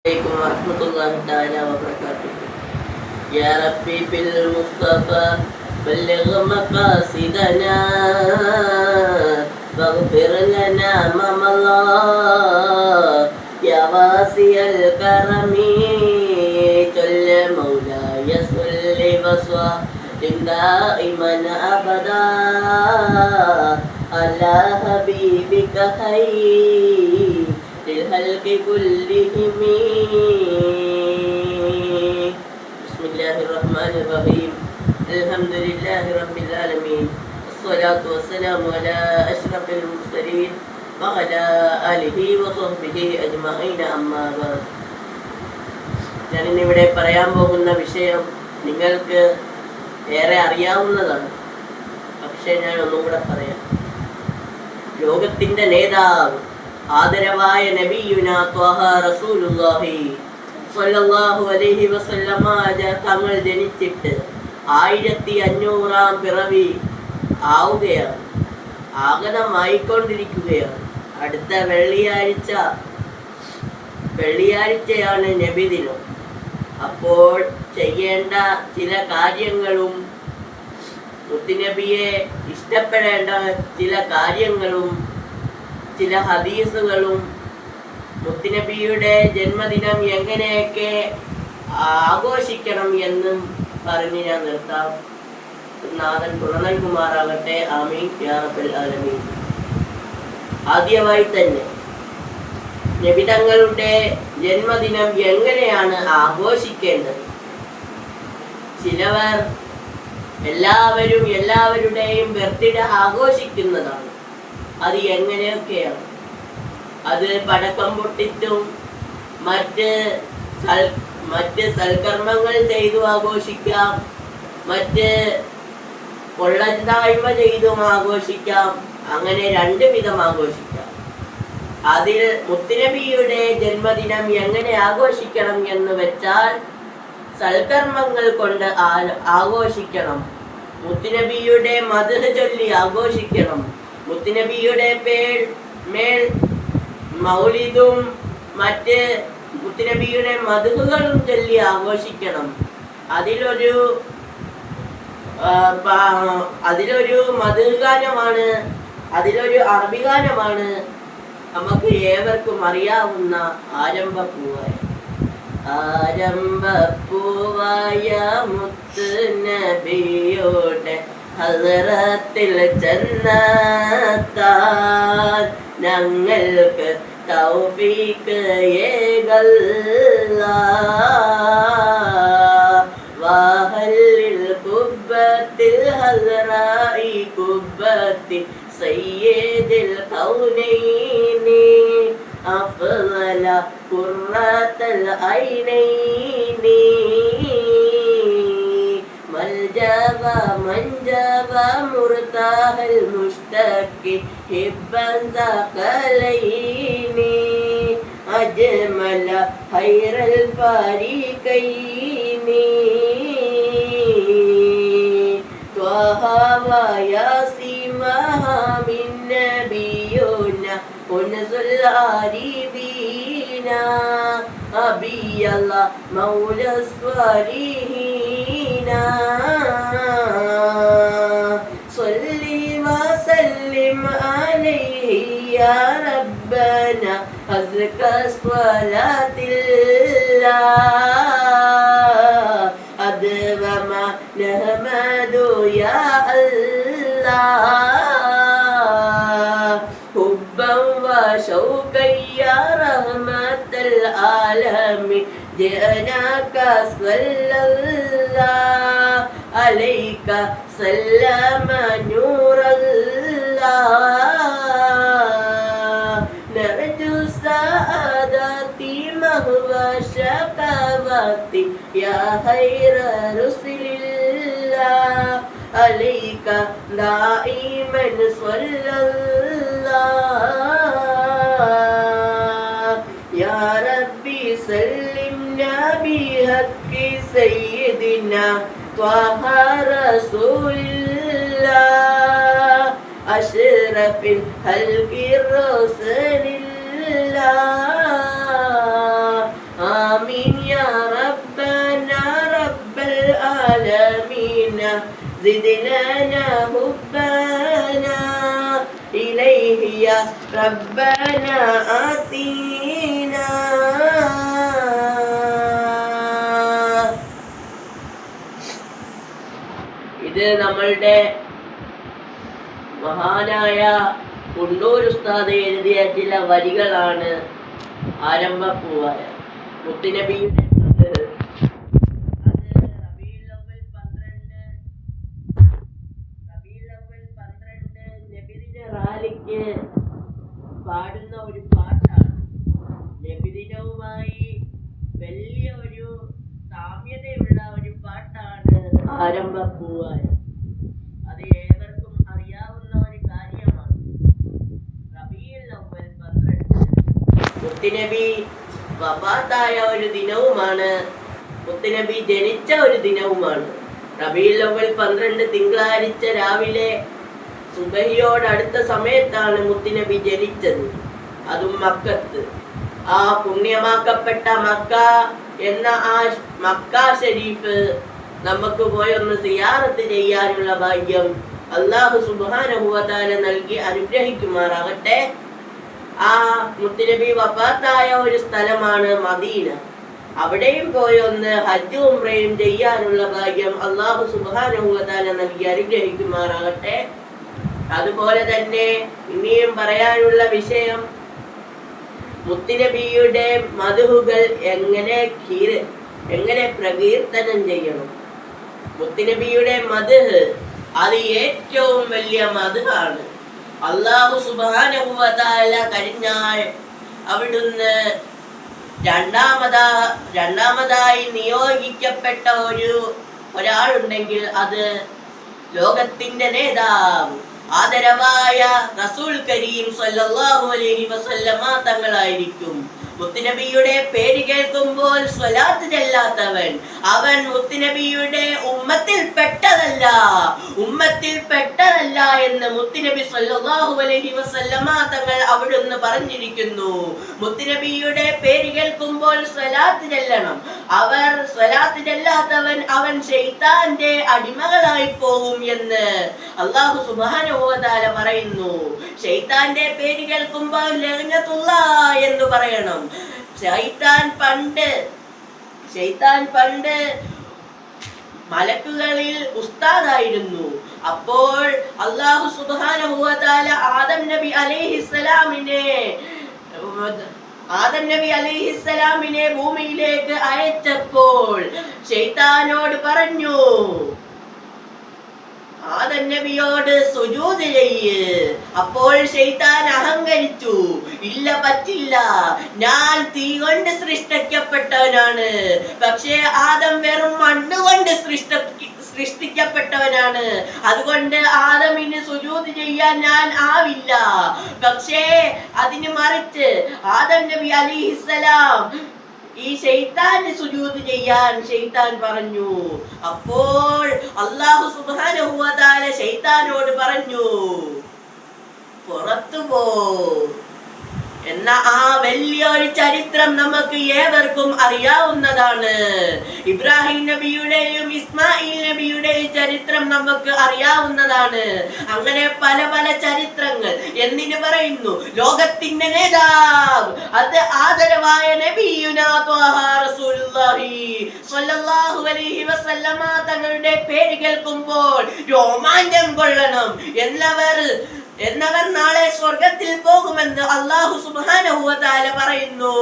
عليكم ورحمة الله تعالى وبركاته. يا ربي بالمصطفى بلغ مقاصدنا واغفر لنا ما مضى يا واسع الكرم جل مولاي صل وسلم دائما أبدا على حبيبك خير للخلق كلهم. بسم الله الرحمن الرحيم. الحمد لله رب العالمين والصلاة والسلام على أشرف المرسلين وعلى آله وصحبه أجمعين أما بعد. ഞാനിന്നിവിടെ പറയാൻ പോകുന്ന വിഷയം നിങ്ങൾക്ക് ഏറെ അറിയാവുന്നതാണ്. പക്ഷേ ഞാൻ ഒന്നും കൂടെ പറയാം. ലോകത്തിൻ്റെ നേതാവ് ആദരവായ നബിയുനാ ത്വഹ റസൂലുള്ളാഹി സ്വല്ലല്ലാഹു അലൈഹി വസല്ലമ തങ്ങൾ ജനിച്ചിട്ട് 1500-ാം പിറവി ആവുകയാണ്, ആഗതമായിക്കൊണ്ടിരിക്കുകയാണ്. അടുത്ത വെള്ളിയാഴ്ചയാണ് നബിദിനം. അപ്പോൾ ചെയ്യേണ്ട ചില കാര്യങ്ങളും മുത്തുനബിയെ ഇഷ്ടപ്പെടേണ്ട ചില കാര്യങ്ങളും ചില ഹദീസുകളും മുത്തുനബിയുടെ ജന്മദിനം എങ്ങനെയൊക്കെ ആഘോഷിക്കണം എന്നും പറഞ്ഞ് ഞാൻ നിർത്താം. നാഥൻ തുറ നൽകുമാറാകട്ടെ. ആമീൻ യാ റബ്ബൽ ആലമീൻ. ആദ്യമായി തന്നെ നബിതങ്ങളുടെ ജന്മദിനം എങ്ങനെയാണ് ആഘോഷിക്കേണ്ടത്? ചിലവർ എല്ലാവരുടെയും ബർത്ത്ഡേ ആഘോഷിക്കുന്നതാണ്. അത് എങ്ങനെയൊക്കെയാണ്? അത് പടക്കം പൊട്ടിച്ചും മറ്റ് സൽക്കർമ്മങ്ങൾ ചെയ്തു ആഘോഷിക്കാം, മറ്റ് കൊള്ളരുതായ്മ ചെയ്തും ആഘോഷിക്കാം. അങ്ങനെ 2 വിധം ആഘോഷിക്കാം. അതിൽ മുത്തുനബിയുടെ ജന്മദിനം എങ്ങനെ ആഘോഷിക്കണം എന്ന് വെച്ചാൽ സൽക്കർമ്മങ്ങൾ കൊണ്ട് ആഘോഷിക്കണം. മുത്തുനബിയുടെ മദ്ഹ് ചൊല്ലി ആഘോഷിക്കണം. മുത്തുനബിയുടെ മേൽ മൗലിദും മറ്റ് മുത്തുനബിയുടെ മദ്ഹുകളും ചൊല്ലി ആഘോഷിക്കണം. അതിലൊരു മദ്ഹ് ഗാനമാണ്, അതിലൊരു അറബി ഗാനമാണ് നമുക്ക് ഏവർക്കും അറിയാവുന്ന ആരംഭപ്പൂവായ മുത്തുനബിയുടെ ഹദറത്തിൽ ചെന്നെത്താൻ ഞങ്ങൾക്ക് തൗഫീഖ് ഏകല്ലാഹ്. വഹല്ലിൽ കുബ്ബത്തിൽ ഹദറായി കുബ്ബത്തി സയ്യിദിൽ കൗനൈനി അഫ്ളല ഖുർറത്തൽ ഐനൈനി منجب مرتاح المشتكي حبا ثقلين أجمل خير الفريقين طه وياسين من نبينا أنس العارفين أبي الله مولى الصالحين صلي وسلم عليه يا ربنا أزكى صلاة الله أدوم نحمد يا الله حبا وشوقا يا رحمة العالمين جئناك صلى الله عليك سلام نور الله نرجو سعادتي مهوى شقاوتي يا خير رسل الله عليك دائما صلى الله يا ربي سلمنا بحق سيدنا طه رسول الله أشرف الخلق رسول الله آمين يا ربنا رب العالمين زد لنا حبنا إليه يا ربنا آتينا. ഇത് നമ്മളുടെ മഹാനായ കുണ്ടൂർ ഉസ്താദ് എഴുതിയ ചില വരികളാണ്. ആരംഭപ്പൂവായ മുത്തുനബിയുടെ റാലിക്ക് പാടുന്ന ഒരു പാട്ടാണ്. നബിദിനവുമായി വലിയ ഒരു സാമ്യതയുള്ള ഒരു പാട്ടാണ് ആരംഭപ്പൂവായ. അത് ഏവർക്കും അറിയാവുന്ന ഒരു കാര്യമാണ്. റബീഉൽ അവ്വൽ 12 മുത്തുനബി വഫാത്തായ ഒരു ദിനവുമാണ്. മുത്തുനബി ജനിച്ച ഒരു ദിനവുമാണ്. റബീഉൽ അവ്വൽ 12 തിങ്കളാഴ്ച രാവിലെ സുബഹിയോടടുത്ത സമയത്താണ് മുത്തുനബി ജനിച്ചത്. അതും മക്കത്ത്. ആ പുണ്യമാക്കപ്പെട്ട മക്ക എന്ന ആ മക്ക ഷരീഫ് നമുക്ക് പോയൊന്ന് സിയാറത്ത് ചെയ്യാനുള്ള ഭാഗ്യം അല്ലാഹു സുബ്ഹാനഹു വ തആല നൽകി അനുഗ്രഹിക്കുമാറാകട്ടെ. ആ മുത്തുനബി വഫാത്തായ ഒരു സ്ഥലമാണ് മദീന. അവിടെയും പോയൊന്ന് ഹജ്ജും ഉംറയും ചെയ്യാനുള്ള ഭാഗ്യം അല്ലാഹു സുബ്ഹാനഹു വ തആല നൽകി അനുഗ്രഹിക്കുമാറാകട്ടെ. അതുപോലെ തന്നെ ഇനിയും പറയാനുള്ള വിഷയം മുത്തുനബിയുടെ മദ്ഹുകൾ എങ്ങനെ പ്രകീർത്തനം ചെയ്യണം. മുത്തുനബിയുടെ മദ്ഹ് അത് ഏറ്റവും വലിയ മദ്ഹാണ്. അല്ലാഹു സുബ്ഹാനഹു വ തആല കഴിഞ്ഞാൽ അവിടുന്ന് രണ്ടാമതായി നിയോഗിക്കപ്പെട്ട ഒരാളുണ്ടെങ്കിൽ അത് ലോകത്തിന്റെ നേതാവ് ആദരവായ റസൂൽ കരീം സല്ലല്ലാഹു അലൈഹി വസല്ലമ തങ്ങളായിരിക്കും. മുത്തുനബിയുടെ പേര് കേൾക്കുമ്പോൾ സ്വലാത്ത് ചെല്ലാത്തവൻ അവൻ മുത്തുനബിയുടെ ഉമ്മത്തിൽപ്പെട്ടതല്ല എന്ന് മുത്തുനബി സല്ലല്ലാഹു അലൈഹി വസല്ലമ തങ്ങൾ അവിടുന്ന് പറഞ്ഞിരിക്കുന്നു. മുത്തുനബിയുടെ പേര് കേൾക്കുമ്പോൾ സ്വലാത്ത് ചെല്ലണം. സ്വലാത്ത് ചെല്ലാത്തവൻ അവൻ ശൈത്താന്റെ അടിമകളായി പോകും എന്ന് അല്ലാഹു സുബ്ഹാനഹു വ തആല പറയുന്നു. ശൈത്താന്റെ പേര് കേൾക്കുമ്പോൾ ലഅനത്തുല്ലാഹ് എന്ന് പറയണം. ശൈത്താൻ പണ്ട് മലക്കുകളിൽ ഉസ്താദായിരുന്നു. അപ്പോൾ അല്ലാഹു സുബ്ഹാനഹു വ തആല ആദം നബി അലൈഹിസ്സലാമിനെ ഭൂമിയിലേക്ക് അയച്ചപ്പോൾ ശൈത്താനോട് പറഞ്ഞു, ആദം നബിയോട് സുജൂദ് ചെയ്യ്. അപ്പോൾ ശൈത്താൻ അഹങ്കരിച്ചു. ഇല്ല, പറ്റില്ല, ഞാൻ തീ കൊണ്ട് സൃഷ്ടിക്കപ്പെട്ടവനാണ്, പക്ഷേ ആദം വെറും മണ്ണ് കൊണ്ട് സൃഷ്ടിക്കപ്പെട്ടവനാണ്. അതുകൊണ്ട് ആദമിന് സുജൂദ് ചെയ്യാൻ ഞാൻ ആവില്ല. പക്ഷേ അതിന് മറിച്ച് ആദം നബി അലൈഹിസ്സലാം ഈ ശൈത്താന് സുജൂദ് ചെയ്യാൻ ശൈത്താൻ പറഞ്ഞു. അപ്പോൾ അല്ലാഹു സുബ്ഹാനഹു വ തആല ശൈത്താനോട് പറഞ്ഞു, പുറത്തു പോ എന്ന ആ വലിയൊരു ചരിത്രം നമുക്ക് ഏവർക്കും അറിയാവുന്നതാണ്. ഇബ്രാഹിം നബിയുടെയും ഇസ്മായിൽ നബിയുടെയും ചരിത്രം നമുക്ക് അറിയാവുന്നതാണ്. അങ്ങനെ പല പല ചരിത്രങ്ങൾ എന്തിനു പറയുന്നു? ലോകത്തിന്റെ നേതാവ് അത് ആദരവായ നബിയുനാ ത്വാഹ റസൂലുള്ളാഹി സ്വല്ലല്ലാഹു അലൈഹി വസല്ലമ തങ്ങളുടെ പേര് കേൾക്കുമ്പോൾ രോമാഞ്ചം കൊള്ളണം എന്നവർ നാളെ സ്വർഗത്തിൽ പോകുമെന്ന് അല്ലാഹു സുബ്ഹാനഹു വ തആല പറയുന്നു.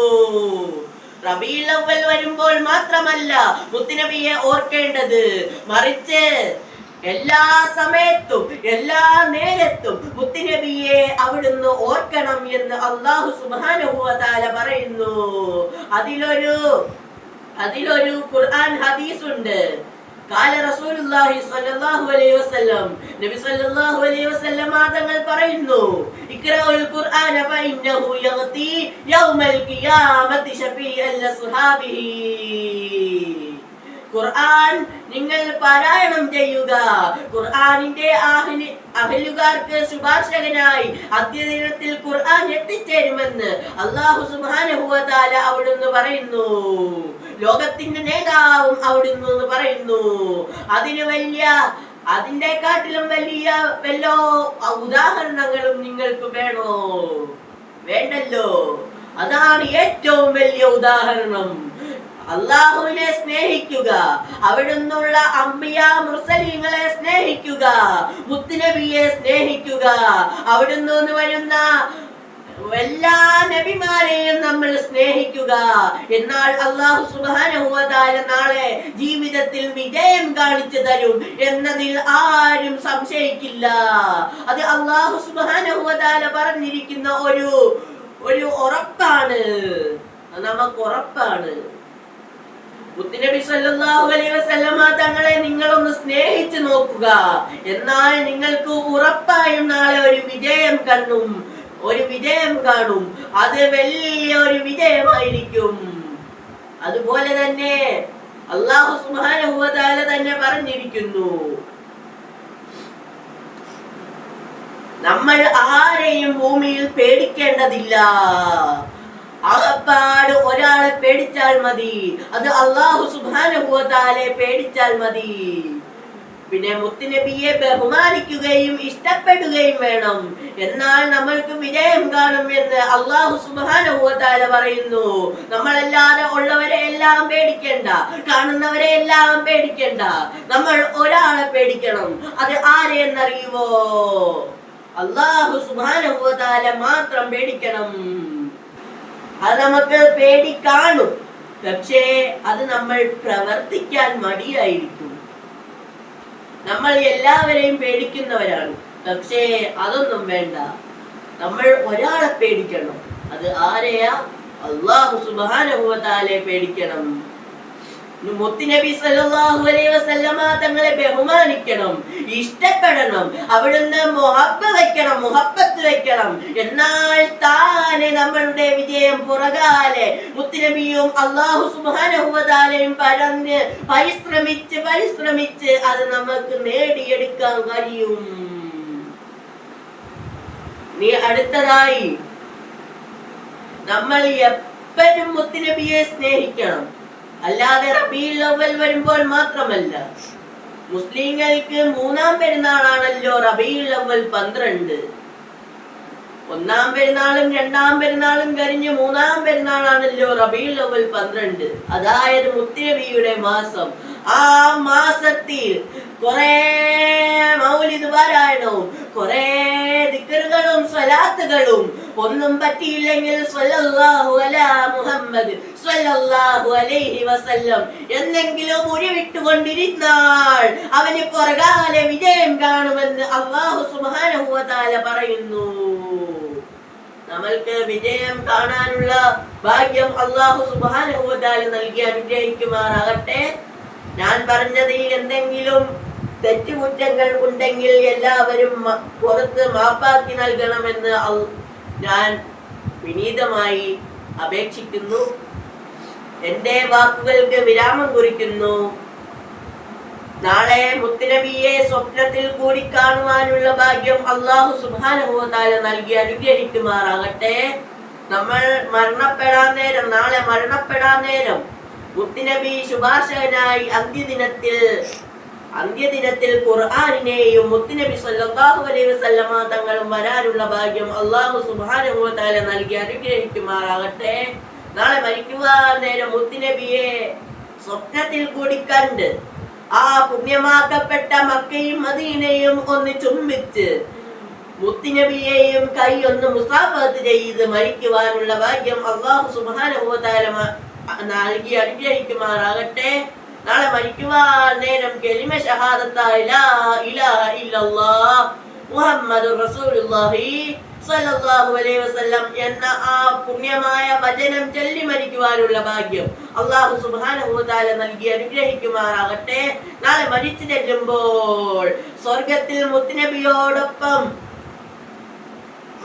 റബീഉൽ അവ്വൽ വരുമ്പോൾ മാത്രമല്ല മുത്തുനബിയെ ഓർക്കേണ്ടത്, മറിച്ച് എല്ലാ സമയത്തും എല്ലാ നേരത്തും മുത്തുനബിയെ അവിടുന്ന് ഓർക്കണം എന്ന് അല്ലാഹു സുബ്ഹാനഹു വ തആല പറയുന്നു. അതിലൊരു ഖുർആൻ ഹദീസ് ഉണ്ട്. ഖാല റസൂലുള്ളാഹി സ്വല്ലല്ലാഹു അലൈഹി വസല്ലം, നബി സ്വല്ലല്ലാഹു അലൈഹി വസല്ലം തങ്ങൾ പറയുന്നു, ഇഖ്റഉൽ ഖുർആന ഫഇന്നഹു യഗ്തി യൗമൽ ഖിയാമത്തി ശഫീഅൻ ലസ്ഹാബിഹി. ഖുർആൻ നിങ്ങൾ പാരായണം ചെയ്യുക. ഖുർആനിന്റെ അഹലുകാർക്ക് ശുപാർശകനായി അന്ത്യദിനത്തിൽ ഖുർആൻ എത്തിച്ചേരുമെന്ന് അല്ലാഹു സുബ്ഹാനഹു വ തആല അവിടുന്ന് പറയുന്നു. ലോകത്തിന്റെ നേതാവും അവിടുന്ന് എന്ന് പറയുന്നു. അതിന്റെക്കാട്ടിലും വലിയ വല്ലോ ഉദാഹരണങ്ങളും നിങ്ങൾക്ക് വേണോ? വേണ്ടല്ലോ. അതാണ് ഏറ്റവും വലിയ ഉദാഹരണം. അള്ളാഹുവിനെ സ്നേഹിക്കുക, അവിടുന്നുള്ള അംബിയ മുർസലീങ്ങളെ സ്നേഹിക്കുക, മുത്തുനബിയെ സ്നേഹിക്കുക. അവിടുന്ന് വരുന്ന എല്ലാ നബിമാരെയും നമ്മൾ സ്നേഹിക്കുക. എന്നാൽ അല്ലാഹു സുബ്ഹാനഹു വ തആല നാളെ ജീവിതത്തിൽ വിജയം കാണിച്ചു തരും എന്നതിൽ ആരും സംശയിക്കില്ല. അത് അല്ലാഹു സുബ്ഹാനഹു വ തആല പറഞ്ഞിരിക്കുന്ന ഒരു ഉറപ്പാണ്. നമുക്ക് ഉറപ്പാണ്. മുത്തുനബി സല്ലല്ലാഹു അലൈഹി വസല്ലമ തങ്ങളെ നിങ്ങളൊന്ന് സ്നേഹിച്ചു നോക്കുക. എന്നാൽ നിങ്ങൾക്ക് ഉറപ്പായും നാളെ ഒരു വിജയം കാണും. അത് വലിയ ഒരു വിജയമായിരിക്കും. അതുപോലെ തന്നെ അല്ലാഹു സുബ്ഹാനഹു വ തആല തന്നെ പറഞ്ഞിരിക്കുന്നു, നമ്മൾ ആരെയും ഭൂമിയിൽ പേടിക്കേണ്ടതില്ല. ആകപ്പാട് ഒരാളെ പേടിച്ചാൽ മതി, അത് അല്ലാഹു സുബ്ഹാനഹു വ തആലയെ പേടിച്ചാൽ മതി. പിന്നെ മുത്തുനബിയെ ബഹുമാനിക്കുകയും ഇഷ്ടപ്പെടുകയും വേണം. എന്നാൽ നമ്മൾക്ക് വിജയം കാണും എന്ന് അല്ലാഹു സുബ്ഹാനഹു വ തആല പറയുന്നു. നമ്മളല്ലാതെ ഉള്ളവരെ എല്ലാം പേടിക്കണ്ട, കാണുന്നവരെ എല്ലാം പേടിക്കണ്ട. നമ്മൾ ഒരാളെ പേടിക്കണം. അത് ആരെയെന്നറിയുവോ? അല്ലാഹു സുബ്ഹാനഹു വ തആല മാത്രം പേടിക്കണം. അത് നമുക്ക് പേടി കാണും, പക്ഷേ അത് നമ്മൾ പ്രവർത്തിക്കാൻ മടിയായിരിക്കും. നമ്മൾ എല്ലാവരെയും പേടിക്കുന്നവരാണ്, പക്ഷേ അതൊന്നും വേണ്ട. നമ്മൾ ഒരാളെ പേടിക്കണം. അത് ആരെയാ? അല്ലാഹു സുബ്ഹാനഹു വ തആലയെ പേടിക്കണം. മുത്തുനബി സല്ലല്ലാഹു അലൈഹി വസല്ലമ തങ്ങളെ ബഹുമാനിക്കണം, ഇഷ്ടപ്പെടണം, അവിടുന്ന് മുഹബ്ബത്ത് വെക്കണം. എന്നാൽ താനെ നമ്മളുടെ വിജയം പുറകാലെ മുത്തുനബിയും അല്ലാഹു സുബ്ഹാനഹു വ തആലയും പരിശ്രമിച്ച് അത് നമുക്ക് നേടിയെടുക്കാൻ കഴിയും. അടുത്തതായി നമ്മൾ എപ്പോഴും മുത്തുനബിയെ സ്നേഹിക്കണം. അല്ലാതെ റബീഉൽ അവ്വൽ വരുമ്പോൾ മാത്രമല്ല. മുസ്ലിങ്ങൾക്ക് മൂന്നാം പെരുന്നാളാണല്ലോ റബീഉൽ അവ്വൽ 12. ഒന്നാം പെരുന്നാളും രണ്ടാം പെരുന്നാളും കഴിഞ്ഞ് മൂന്നാം പെരുന്നാളാണല്ലോ റബീഉൽ അവ്വൽ 12. അതായത് മുത്തുനബിയുടെ മാസം. ആ മാസത്തിൽ കുറെ മൗലിദ് പാരായണവും കുറെ ദിക്റുകളും സ്വലാത്തുകളും ഒന്നും പറ്റിയില്ലെങ്കിൽ സ്വല്ലല്ലാഹു അലാ മുഹമ്മദ് സ്വല്ലല്ലാഹു അലൈഹി വസല്ലം എന്നെങ്കിലും ഉരുവിട്ടുകൊണ്ടിരുന്നാൽ അവന് പുറകാലെ വിജയം കാണുമെന്ന് അല്ലാഹു സുബ്ഹാനഹു വ തആല പറയുന്നു. നമ്മൾക്ക് വിജയം കാണാനുള്ള ഭാഗ്യം അല്ലാഹു സുബ്ഹാനഹു വ തആല നൽകി അനുഗ്രഹിക്കുമാറാകട്ടെ. ഞാൻ പറഞ്ഞതിൽ എന്തെങ്കിലും തെറ്റുകുറ്റങ്ങൾ ഉണ്ടെങ്കിൽ എല്ലാവരും പുറത്ത് മാപ്പാക്കി നൽകണമെന്ന് ഞാൻ വിനീതമായി അപേക്ഷിക്കുന്നു. എന്റെ വാക്കുകൾക്ക് വിരാമം കുറിക്കുന്നു. നാളെ മുത്തുനബിയെ സ്വപ്നത്തിൽ കൂടി കാണുവാനുള്ള ഭാഗ്യം അല്ലാഹു സുബ്ഹാനഹു വ തആല നൽകി അനുഗ്രഹിക്കുമാറാകട്ടെ. നമ്മൾ നാളെ മരണപ്പെടാൻ നേരം മുത്തുനബി ശുപാർശകനായി അന്ത്യദിനത്തിൽ ഖുർആനിനെയും മുത്തുനബി സല്ലല്ലാഹു അലൈഹി വസല്ലമ തങ്ങളും വരാനുള്ള ഭാഗ്യം അല്ലാഹു സുബ്ഹാനഹു വ തആല നൽകി അനുഗ്രഹിക്കുമാറാകട്ടെ. നാളെ മരിക്കുവാൻ നേരം മുത്തുനബിയെ സ്വപ്നത്തിൽ കൂടി കണ്ട് ആ പുണ്യമാക്കപ്പെട്ട മക്കയും മദീനയും ഒന്ന് ചുംബിച്ച് മുത്തുനബിയെയും കൈ ഒന്ന് മുസാഫഹത്ത് ചെയ്ത് മരിക്കുവാനുള്ള ഭാഗ്യം അല്ലാഹു സുബ്ഹാനഹു വ തആല നൽകി അനുഗ്രഹിക്കുമാറാകട്ടെ. നാളെ മരിക്കുവാൻ നേരം കലിമ ഷഹാദത്തായ ലാ ഇലാഹ ഇല്ലല്ലാഹ് മുഹമ്മദുർ റസൂലുള്ളാഹി സ്വല്ലല്ലാഹു അലൈഹി വസല്ലം എന്ന ആ പുണ്യമായ വചനം ചൊല്ലി മരിക്കുവാനുള്ള ഭാഗ്യം അല്ലാഹു സുബ്ഹാനഹു വ തആല നൽകി അനുഗ്രഹിക്കുമാറാകട്ടെ. നാളെ മരിച്ചു ചെല്ലുമ്പോൾ സ്വർഗത്തിൽ മുത്തുനബിയോടൊപ്പം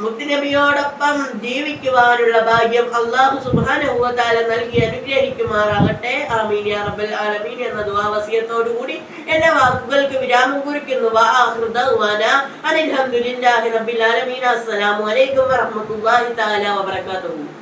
മുത്തുനബിയോടൊപ്പം ജീവിക്കുവാനുള്ള ഭാഗ്യം അല്ലാഹു സുബ്ഹാനഹു വ തആല നൽകി അനുഗ്രഹിക്കുമാറാകട്ടെ. ആമീൻ യാ റബ്ബൽ ആലമീൻ എന്ന ദുആ വസിയത്തോടു കൂടി എന്റെ വാക്കുകൾക്ക് വിരാമം കുറിക്കുന്നു. വആഖിറു ദഅ്വാനാ അൽഹംദുലില്ലാഹി റബ്ബിൽ ആലമീൻ. അസ്സലാമു അലൈക്കും വറഹ്മത്തുള്ളാഹി തആല വബറകാതുഹു.